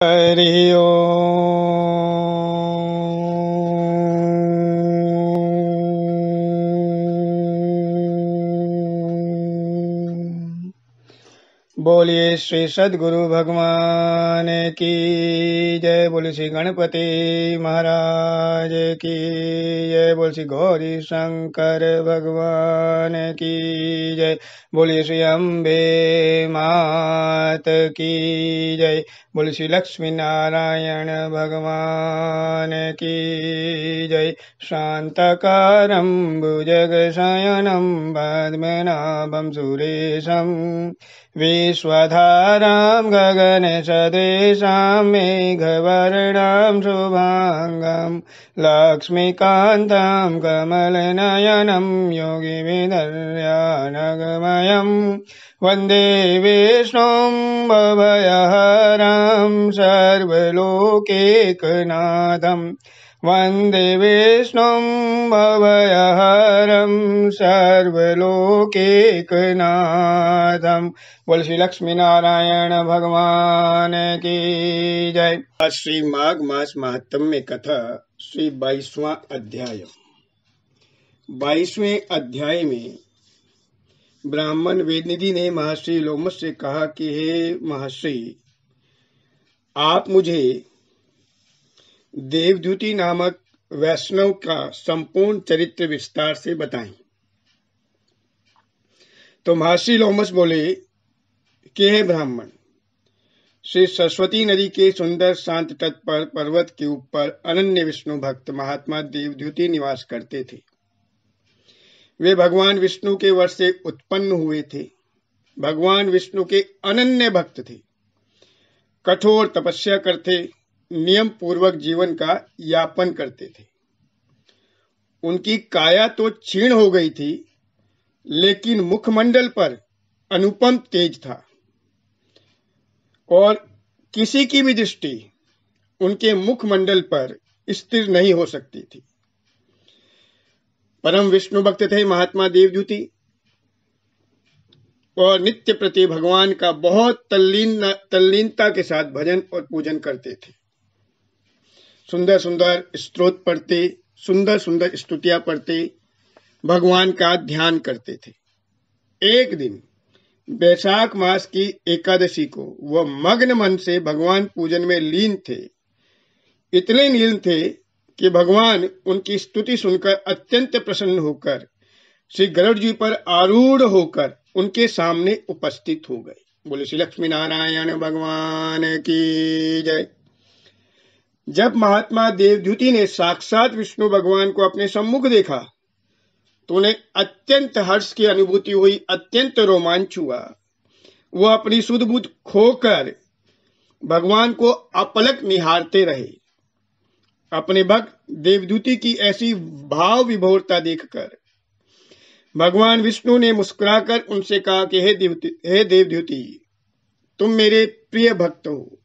हरि ओम। बोलिए श्री सद्गुरु भगवान की जय। बोलिए श्री गणपति महाराज की जय। बोलिए श्री गौरी शंकर भगवान की जय। बोलिए श्री अम्बे मात की जय। बोलिए श्री लक्ष्मी नारायण भगवान की जय। शांताकारं भुजगशयनं पद्मनाभं सुरेशं विश्वधारां गगनसदृशां मेघवर्णां शुभांगं लक्ष्मीकान्तं कमलनयनं योगिविदर्यानगमयं वन्दे विष्णुं भवभयहरं सर्वलोकैकनाथं वन्दे विष्णुं भवभयहरं सर्वलोकैकनाथं। बोल श्री लक्ष्मी नारायण भगवान की जय। आज श्री माघ मास महात्म्य कथा श्री 22वां अध्याय। 22वें अध्याय में ब्राह्मण वेदनिधि ने महर्षि लोमश से कहा कि हे महर्षि, आप मुझे देवद्युति नामक वैष्णव का संपूर्ण चरित्र विस्तार से बताएं। तो महर्षि लोमश बोले कि हे ब्राह्मण, श्री सरस्वती नदी के सुंदर शांत तट पर पर्वत के ऊपर अनन्य विष्णु भक्त महात्मा देवद्युति निवास करते थे। वे भगवान विष्णु के वश से उत्पन्न हुए थे। भगवान विष्णु के अनन्य भक्त थे। कठोर तपस्या करते, नियम पूर्वक जीवन का यापन करते थे। उनकी काया तो क्षीण हो गई थी, लेकिन मुखमंडल पर अनुपम तेज था और किसी की भी दृष्टि उनके मुखमंडल पर स्थिर नहीं हो सकती थी। परम विष्णु भक्त थे महात्मा देवद्युति और नित्य प्रति भगवान का बहुत तल्लीनता के साथ भजन और पूजन करते थे। सुंदर सुंदर स्तोत्र पढ़ते, सुंदर सुंदर स्तुतियां पढ़ते, भगवान का ध्यान करते थे। एक दिन वैशाख मास की एकादशी को वह मग्न मन से भगवान पूजन में लीन थे। इतने लीन थे कि भगवान उनकी स्तुति सुनकर अत्यंत प्रसन्न होकर श्री गरुड़ जी पर आरूढ़ होकर उनके सामने उपस्थित हो गए। बोले श्री लक्ष्मी नारायण भगवान की जय। जब महात्मा देवद्युति ने साक्षात विष्णु भगवान को अपने सम्मुख देखा तो उन्हें अत्यंत हर्ष की अनुभूति हुई, अत्यंत रोमांच हुआ। वह अपनी सुध बुध खोकर भगवान को अपलक निहारते रहे। अपने भक्त देवद्युति की ऐसी भाव विभोरता देखकर भगवान विष्णु ने मुस्कुराकर उनसे कहा कि हे देवद्युति, तुम मेरे प्रिय भक्त हो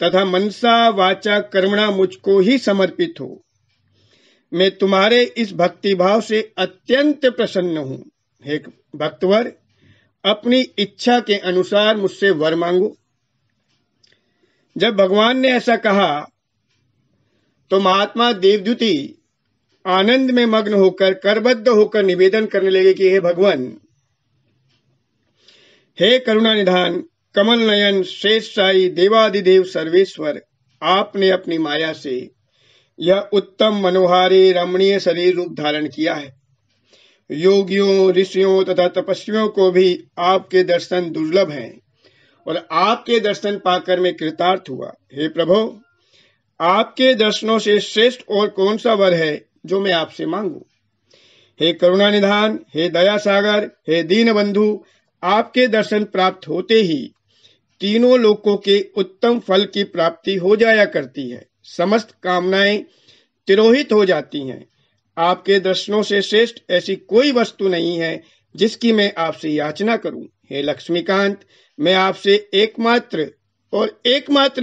तथा मनसा वाचा कर्मणा मुझको ही समर्पित हो। मैं तुम्हारे इस भक्ति भाव से अत्यंत प्रसन्न हूं। हे भक्तवर, अपनी इच्छा के अनुसार मुझसे वर मांगो। जब भगवान ने ऐसा कहा तो महात्मा देवद्युति आनंद में मग्न होकर करबद्ध होकर निवेदन करने लगे कि हे भगवान, हे करुणा निधान, कमल नयन, शेष साई, देवादिदेव सर्वेश्वर, आपने अपनी माया से यह उत्तम मनोहारी रमणीय शरीर रूप धारण किया है। योगियों, ऋषियों तथा तपस्वियों को भी आपके दर्शन दुर्लभ हैं और आपके दर्शन पाकर मैं कृतार्थ हुआ। हे प्रभु, आपके दर्शनों से श्रेष्ठ और कौन सा वर है जो मैं आपसे मांगू। हे करुणा निधान, हे दया सागर, हे दीन बंधु, आपके दर्शन प्राप्त होते ही तीनों लोकों के उत्तम फल की प्राप्ति हो जाया करती है। समस्त कामनाएं तिरोहित हो जाती हैं। आपके दर्शनों से श्रेष्ठ ऐसी कोई वस्तु नहीं है जिसकी मैं आपसे याचना करूं। हे लक्ष्मीकांत, मैं आपसे एकमात्र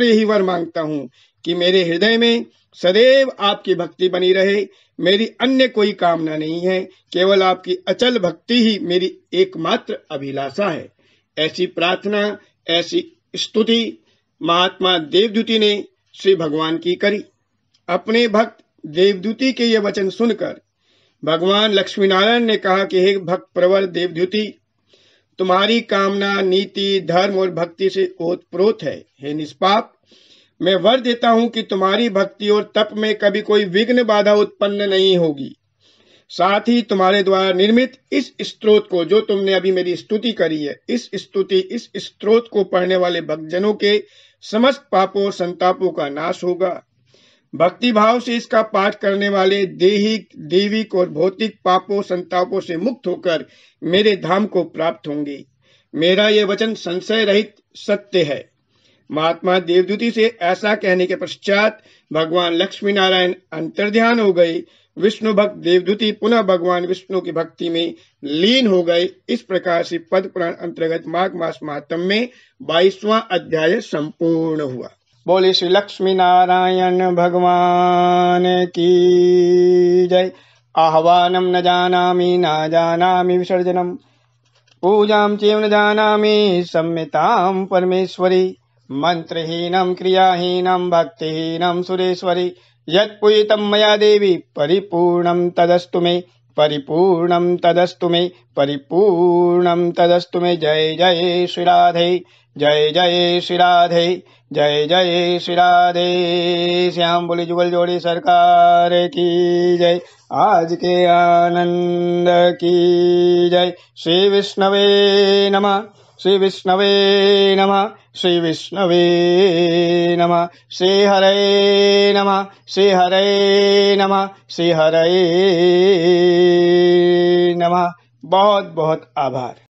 यही वर मांगता हूं कि मेरे हृदय में सदैव आपकी भक्ति बनी रहे। मेरी अन्य कोई कामना नहीं है, केवल आपकी अचल भक्ति ही मेरी एकमात्र अभिलाषा है। ऐसी प्रार्थना, ऐसी स्तुति महात्मा देवदूती ने श्री भगवान की करी। अपने भक्त देवदूती के ये वचन सुनकर भगवान लक्ष्मी नारायण ने कहा कि हे भक्त प्रवर देवदूती, तुम्हारी कामना नीति धर्म और भक्ति से ओतप्रोत है। हे निष्पाप, मैं वर देता हूं कि तुम्हारी भक्ति और तप में कभी कोई विघ्न बाधा उत्पन्न नहीं होगी। साथ ही तुम्हारे द्वारा निर्मित इस स्तोत्र को, जो तुमने अभी मेरी स्तुति करी है, इस स्तोत्र को पढ़ने वाले भक्तजनों के समस्त पापों और संतापों का नाश होगा। भक्ति भाव से इसका पाठ करने वाले देहिक दैविक और भौतिक पापों संतापों से मुक्त होकर मेरे धाम को प्राप्त होंगे। मेरा यह वचन संशय रहित सत्य है। महात्मा देवदूती से ऐसा कहने के पश्चात भगवान लक्ष्मी नारायण अंतर्ध्यान हो गए। विष्णु भक्त देवदूती पुनः भगवान विष्णु की भक्ति में लीन हो गए। इस प्रकार से पद्म पुराण अंतर्गत माघ मास महात्म्य में 22वां अध्याय संपूर्ण हुआ। बोले श्री लक्ष्मी नारायण भगवान की जय। आह्वानम न जानामि न जानामि विसर्जनम, पूजां चैव न जानामि सम्यतां परमेश्वरी, मंत्रहीनं क्रियाहीनं भक्तिहीनं सुरेश्वरी, यत्पूजितं मया देवी परिपूर्णं तदस्तु मे, परिपूर्णं तदस्तु मे, परिपूर्णं तदस्तु मे। जय जय श्री राधे, जय जय श्री राधे, जय जय श्री राधे श्याम। बोले जुगल जोड़ी सरकार की जय। आज के आनंद की जय। श्री विष्णवे नमः, श्री विष्णवे नमः, श्री विष्णवे नमः, श्री हरे नमः, श्री हरे नमः, श्री हरे नमः। बहुत बहुत आभार।